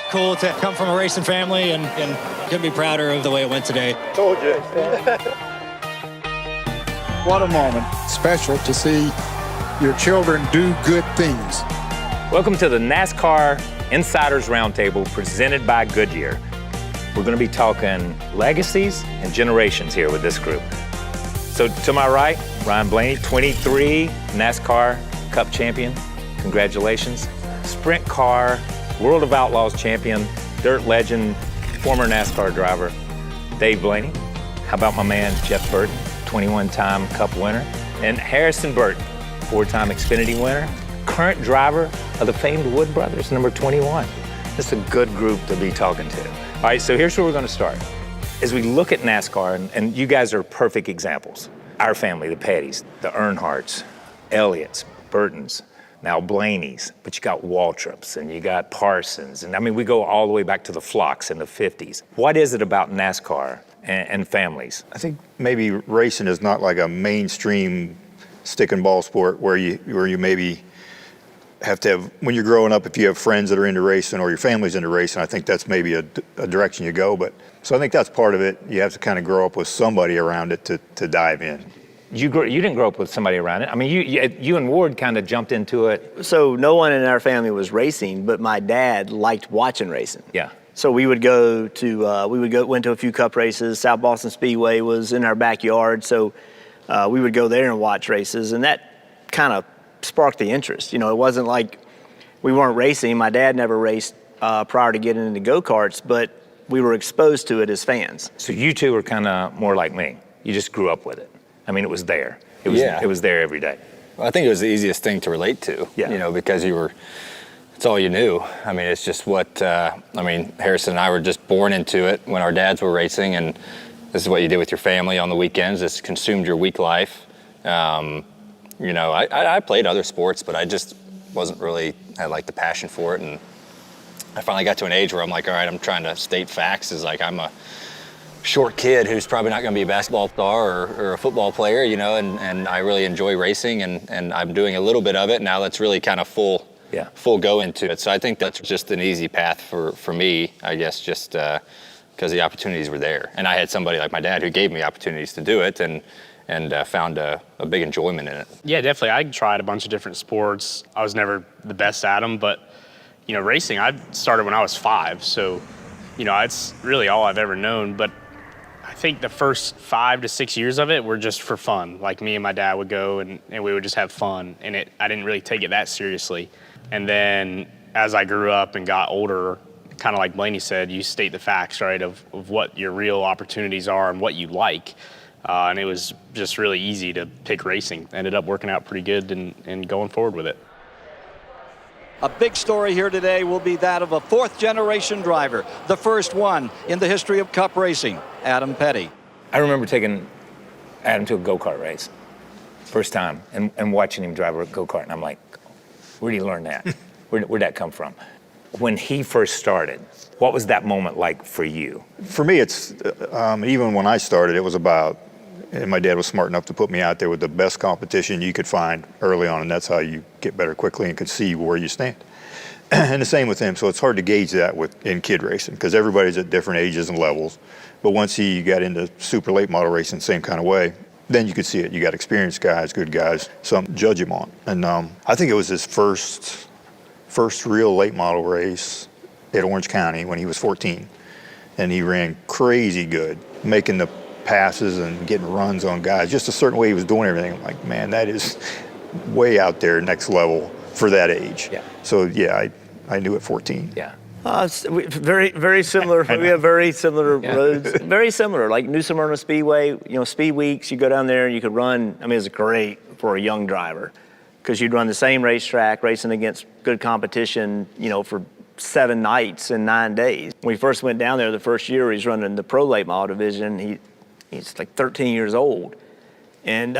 cool to come from a racing family and couldn't be prouder of the way it went today. Told you. What a moment. Special to see your children do good things. Welcome to the NASCAR Insiders Roundtable presented by Goodyear. We're going to be talking legacies and generations here with this group. So to my right, Ryan Blaney, 23 NASCAR Cup champion. Congratulations. Sprint car, World of Outlaws champion, dirt legend, former NASCAR driver, Dave Blaney. How about my man, Jeff Burton, 21-time Cup winner, and Harrison Burton, 4-time Xfinity winner, current driver of the famed Wood Brothers, number 21. This is a good group to be talking to. All right, so here's where we're going to start. As we look at NASCAR, and you guys are perfect examples. Our family, the Pettys, the Earnhardts, Elliott's, Burtons, now Blaney's, but you got Waltrips and you got Parsons. And I mean, we go all the way back to the Flocks in the 50s. What is it about NASCAR and families? I think maybe racing is not like a mainstream stick and ball sport where you maybe have to have, when you're growing up, if you have friends that are into racing or your family's into racing, I think that's maybe a direction you go. But so I think that's part of it. You have to kind of grow up with somebody around it to dive in. You didn't grow up with somebody around it. I mean, you and Ward kind of jumped into it. So no one in our family was racing, but my dad liked watching racing. Yeah. So we would went to a few Cup races. South Boston Speedway was in our backyard, so we would go there and watch races, and that kind of sparked the interest. You know, it wasn't like we weren't racing. My dad never raced prior to getting into go-karts, but we were exposed to it as fans. So you two are kind of more like me. You just grew up with it. I mean, it was there. It was there every day. Well, I think it was the easiest thing to relate to, yeah. You know, because it's all you knew. I mean, it's just Harrison and I were just born into it when our dads were racing, and this is what you did with your family on the weekends. This consumed your week life. You know, I played other sports, but I just wasn't really, had like the passion for it. And I finally got to an age where I'm like, all right, I'm trying to state facts. Is like, I'm a short kid who's probably not going to be a basketball star or a football player, you know, and I really enjoy racing, and I'm doing a little bit of it. Now that's really kind of full go into it. So I think that's just an easy path for me, I guess, just because the opportunities were there. And I had somebody like my dad who gave me opportunities to do it, and found a big enjoyment in it. Yeah, definitely. I tried a bunch of different sports. I was never the best at them, but, you know, racing, I started when I was 5. So, you know, it's really all I've ever known. But I think the first 5 to 6 years of it were just for fun. Like, me and my dad would go and we would just have fun. And I didn't really take it that seriously. And then as I grew up and got older, kind of like Blaney said, you state the facts, right, of what your real opportunities are and what you like. And it was just really easy to pick racing. Ended up working out pretty good and going forward with it. A big story here today will be that of a fourth-generation driver, the first one in the history of Cup racing, Adam Petty. I remember taking Adam to a go-kart race, first time, and watching him drive a go-kart, and I'm like, where did he learn that? Where'd that come from? When he first started, what was that moment like for you? For me, it's even when I started, it was about, and my dad was smart enough to put me out there with the best competition you could find early on, and that's how you get better quickly and can see where you stand. And the same with him, so it's hard to gauge that in kid racing because everybody's at different ages and levels. But once he got into super late model racing, same kind of way, then you could see it. You got experienced guys, good guys, something to judge him on. And I think it was his first real late model race at Orange County when he was 14. And he ran crazy good, making the passes and getting runs on guys, just a certain way he was doing everything. I'm like, man, that is way out there, next level for that age. Yeah. So yeah, I knew at 14. Yeah. Very, very similar. We have very similar roads. Very similar, like New Smyrna Speedway, you know, speed weeks, you go down there and you could run. I mean, it's great for a young driver because you'd run the same racetrack, racing against good competition, you know, for 7 nights and 9 days. When we first went down there the first year, he's running the pro late model division. He's like 13 years old. And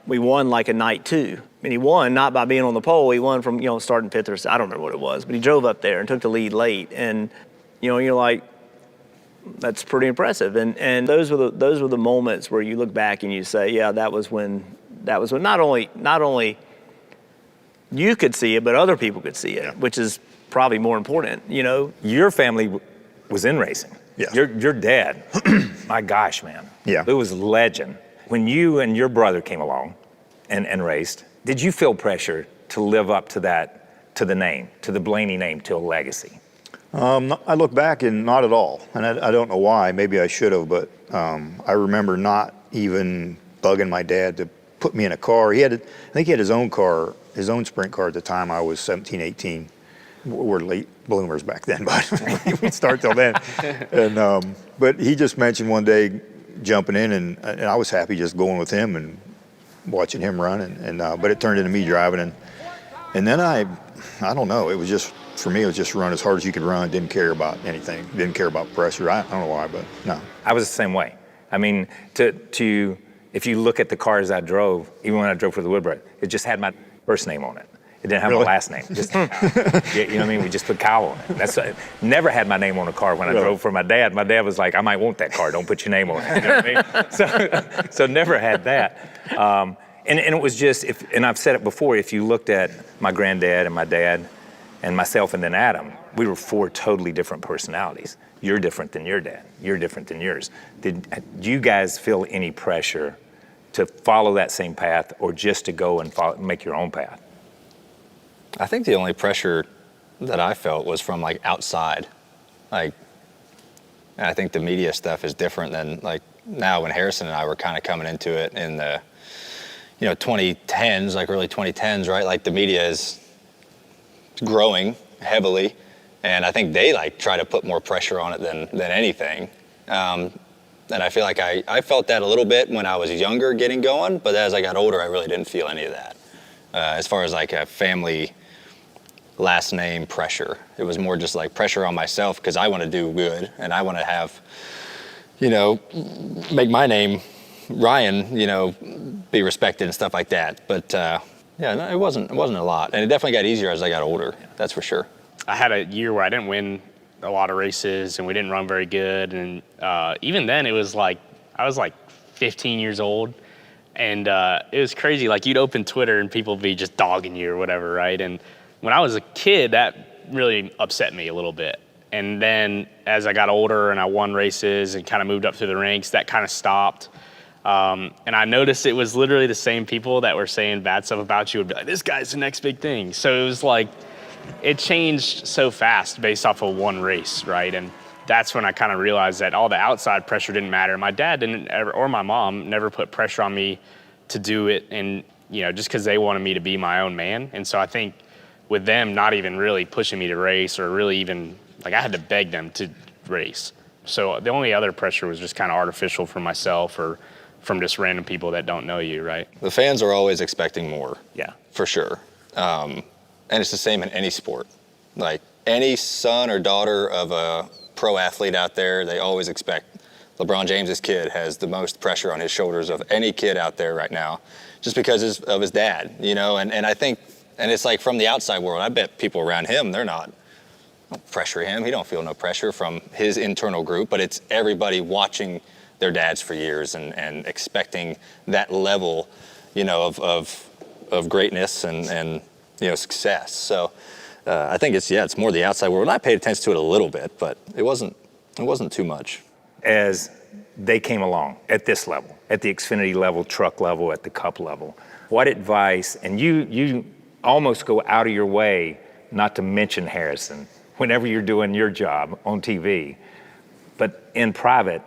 we won like a night 2. And he won not by being on the pole. He won from, you know, starting 5th or I don't remember what it was, but he drove up there and took the lead late. And, you know, you're like, that's pretty impressive. And those were the moments where you look back and you say, yeah, that was when not only you could see it, but other people could see it, which is probably more important, you know? Your family was in racing. Yeah. Your dad, my gosh, man. Yeah. It was legend. When you and your brother came along and raced, did you feel pressure to live up to that, to the name, to the Blaney name, to a legacy? I look back and not at all, and I don't know why. Maybe I should have, but I remember not even bugging my dad to put me in a car. I think he had his own car, his own sprint car at the time. I was 17, 18. We're late bloomers back then, but we start till then. And but he just mentioned one day jumping in, and I was happy just going with him and watching him run. And but it turned into me driving, and then I don't know. It was just. For me, it was just run as hard as you could run. Didn't care about anything. Didn't care about pressure. I don't know why, but no. I was the same way. I mean, if you look at the cars I drove, even when I drove for the Woodbridge, it just had my first name on it. It didn't have my last name. Just, you know what I mean? We just put Kyle on it. Never had my name on a car when I drove for my dad. My dad was like, I might want that car. Don't put your name on it. You know what I mean? So never had that. And it was just, and I've said it before, if you looked at my granddad and my dad, and myself and then Adam, we were 4 totally different personalities. You're different than your dad. You're different than yours. Do you guys feel any pressure to follow that same path or just to go and make your own path? I think the only pressure that I felt was from like outside. Like, I think the media stuff is different than like now when Harrison and I were kind of coming into it in the, 2010s, like early 2010s, right? Like the media is growing heavily, and I think they like try to put more pressure on it than anything. And I feel like I felt that a little bit when I was younger getting going, but as I got older, I really didn't feel any of that. As far as like a family last name pressure, it was more just like pressure on myself because I want to do good and I want to have, make my name Ryan, be respected and stuff like that. But yeah, no, it wasn't a lot, and it definitely got easier as I got older. That's for sure. I had a year where I didn't win a lot of races, and we didn't run very good. And even then, it was like I was like 15 years old, and it was crazy. Like you'd open Twitter and people would be just dogging you or whatever, right? And when I was a kid, that really upset me a little bit. And then as I got older and I won races and kind of moved up through the ranks, that kind of stopped. And I noticed it was literally the same people that were saying bad stuff about you would be like, this guy's the next big thing. So it was like, it changed so fast based off of one race, right? And that's when I kind of realized that all the outside pressure didn't matter. My dad didn't ever, or my mom never put pressure on me to do it, and just because they wanted me to be my own man. And so I think with them not even really pushing me to race or really even, like I had to beg them to race. So the only other pressure was just kind of artificial for myself or from just random people that don't know you, right? The fans are always expecting more. Yeah. For sure. And it's the same in any sport. Like any son or daughter of a pro athlete out there, they always expect. LeBron James's kid has the most pressure on his shoulders of any kid out there right now, just because of his dad, and I think, and it's like from the outside world, I bet people around him, don't pressure him. He don't feel no pressure from his internal group, but it's everybody watching their dads for years and expecting that level, of greatness and success. So I think it's more the outside world. And I paid attention to it a little bit, but it wasn't too much. As they came along at this level, at the Xfinity level, truck level, at the Cup level, what advice, and you almost go out of your way not to mention Harrison whenever you're doing your job on TV, but in private,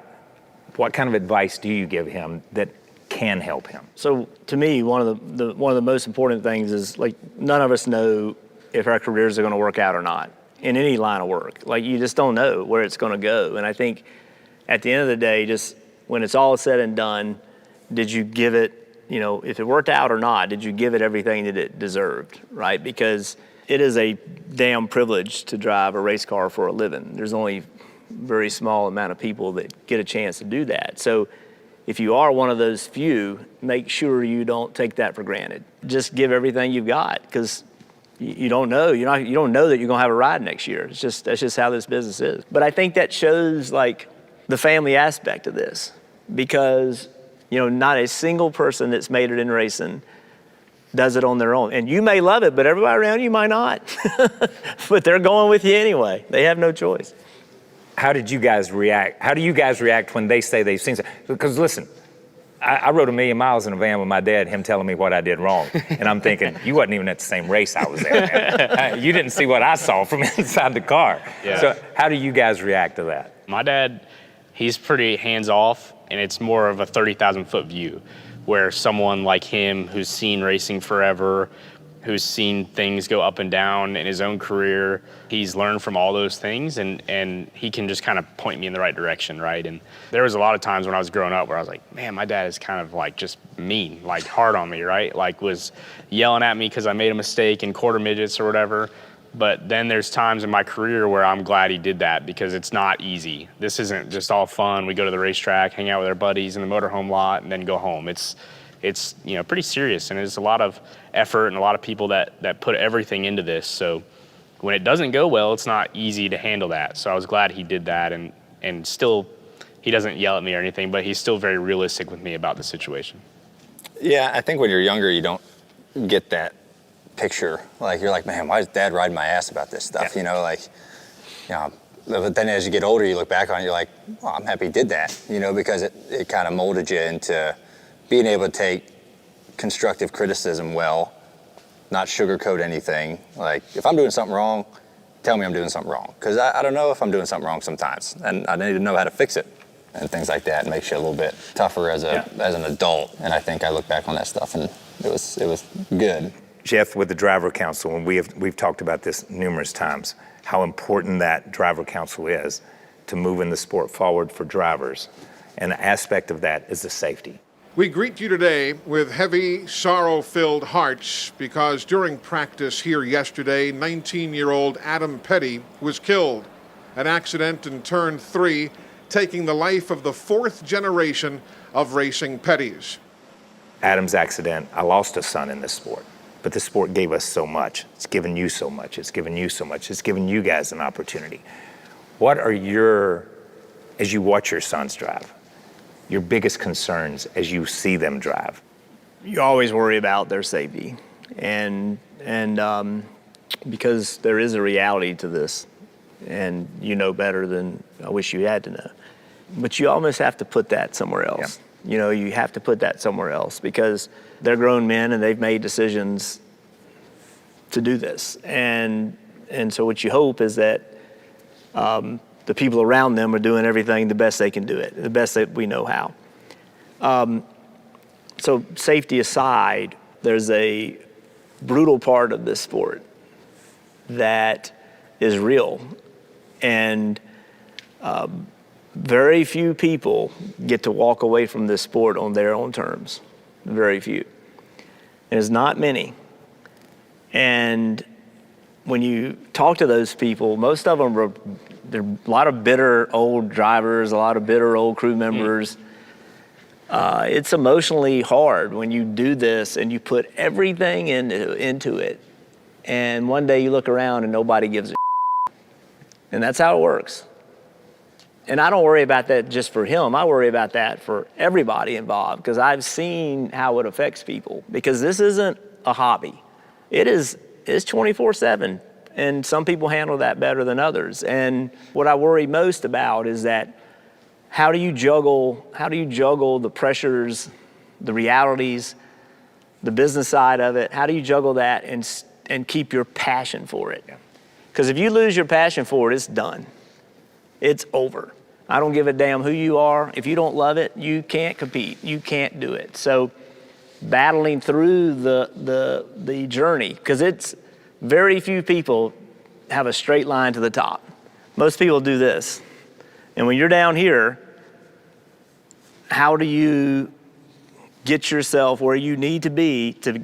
what kind of advice do you give him that can help him? So to me, one of the most important things is like none of us know if our careers are going to work out or not in any line of work. Like you just don't know where it's going to go. And I think at the end of the day, just when it's all said and done, did you give it, if it worked out or not, did you give it everything that it deserved, right? Because it is a damn privilege to drive a race car for a living. There's only very small amount of people that get a chance to do that. So if you are one of those few, make sure you don't take that for granted. Just give everything you've got, because you don't know. You don't know that you're gonna have a ride next year. That's just how this business is. But I think that shows like the family aspect of this, because not a single person that's made it in racing does it on their own. And you may love it, but everybody around you might not. But they're going with you anyway. They have no choice. How did you guys react? How do you guys react when they say they've seen something? Because listen, I rode 1,000,000 miles in a van with my dad, him telling me what I did wrong. And I'm thinking, you wasn't even at the same race I was at. You didn't see what I saw from inside the car. Yeah. So how do you guys react to that? My dad, he's pretty hands-off, and it's more of a 30,000-foot view, where someone like him who's seen racing forever, who's seen things go up and down in his own career, he's learned from all those things, and he can just kind of point me in the right direction, right? And there was a lot of times when I was growing up where I was like, man, my dad is kind of like just mean, like hard on me, right? Like was yelling at me because I made a mistake in quarter midgets or whatever. But then there's times in my career where I'm glad he did that, because it's not easy. This isn't just all fun. We go to the racetrack, hang out with our buddies in the motorhome lot, and then go home. It's pretty serious, and there's a lot of effort and a lot of people that put everything into this. So when it doesn't go well, it's not easy to handle that. So I was glad he did that, and still, he doesn't yell at me or anything, but he's still very realistic with me about the situation. Yeah, I think when you're younger, you don't get that picture. Like, you're like, man, why is Dad riding my ass about this stuff? Yeah. But then as you get older, you look back on it, you're like, well, I'm happy he did that, because it kind of molded you into being able to take constructive criticism well, not sugarcoat anything. Like, if I'm doing something wrong, tell me I'm doing something wrong. Because I don't know if I'm doing something wrong sometimes, and I need to know how to fix it. And things like that makes you a little bit tougher as an adult. And I think I look back on that stuff, and it was good. Jeff, with the driver council, and we've talked about this numerous times, how important that driver council is to moving the sport forward for drivers. And an aspect of that is the safety. We greet you today with heavy, sorrow-filled hearts because during practice here yesterday, 19-year-old Adam Petty was killed. An accident in turn 3, taking the life of the 4th generation of racing Pettys. Adam's accident, I lost a son in this sport. But this sport gave us so much. It's given you so much. It's given you so much. It's given you guys an opportunity. What are as you watch your sons drive, your biggest concerns as you see them drive? You always worry about their safety. And because there is a reality to this, and you know better than I wish you had to know. But you almost have to put that somewhere else. Yeah. You have to put that somewhere else, because they're grown men and they've made decisions to do this. And so what you hope is that the people around them are doing everything the best they can do it, the best that we know how. So safety aside, there's a brutal part of this sport that is real. And very few people get to walk away from this sport on their own terms. Very few. There's not many. And when you talk to those people, most of them they're a lot of bitter old drivers, a lot of bitter old crew members. It's emotionally hard when you do this and you put everything into it. And one day you look around and nobody gives a shit. And that's how it works. And I don't worry about that just for him. I worry about that for everybody involved, because I've seen how it affects people. Because this isn't a hobby. It's 24/7. And some people handle that better than others. And what I worry most about is that how do you juggle the pressures, the realities, the business side of it? How do you juggle that and keep your passion for it? Because if you lose your passion for it, it's done. It's over. I don't give a damn who you are. If you don't love it, you can't compete. You can't do it. So battling through the journey, because it's very few people have a straight line to the top. Most people do this. And when you're down here, how do you get yourself where you need to be to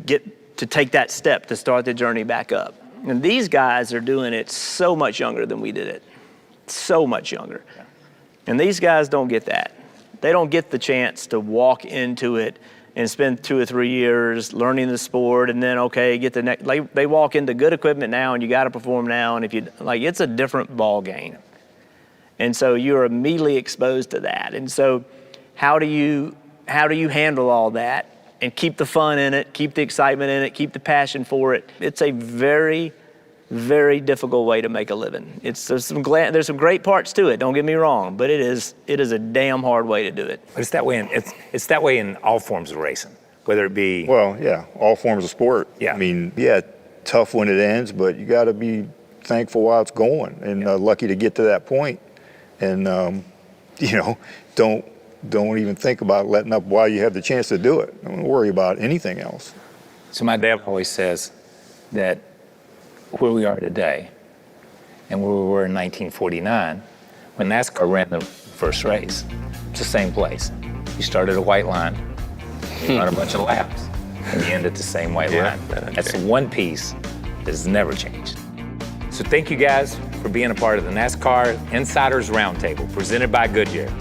take that step to start the journey back up? And these guys are doing it so much younger than we did it. So much younger. And these guys don't get that. They don't get the chance to walk into it and spend 2 or 3 years learning the sport, and then, okay, get the next. Like, they walk into good equipment now, and you got to perform now, and it's a different ball game. And so you're immediately exposed to that. And so how do you handle all that and keep the fun in it, keep the excitement in it, keep the passion for it. It's a very, very difficult way to make a living. There's some great parts to it, don't get me wrong, but it is a damn hard way to do it. But it's that way in all forms of racing, whether it be. Well, yeah, all forms of sport. Yeah. I mean, yeah, tough when it ends, but you got to be thankful while it's going, and lucky to get to that point. And don't even think about letting up while you have the chance to do it. Don't worry about anything else. So my dad always says that where we are today and where we were in 1949, when NASCAR ran the first race, it's the same place. You start at a white line, you run a bunch of laps, and you end at the same white line. That's the one piece that has never changed. So thank you guys for being a part of the NASCAR Insiders Roundtable, presented by Goodyear.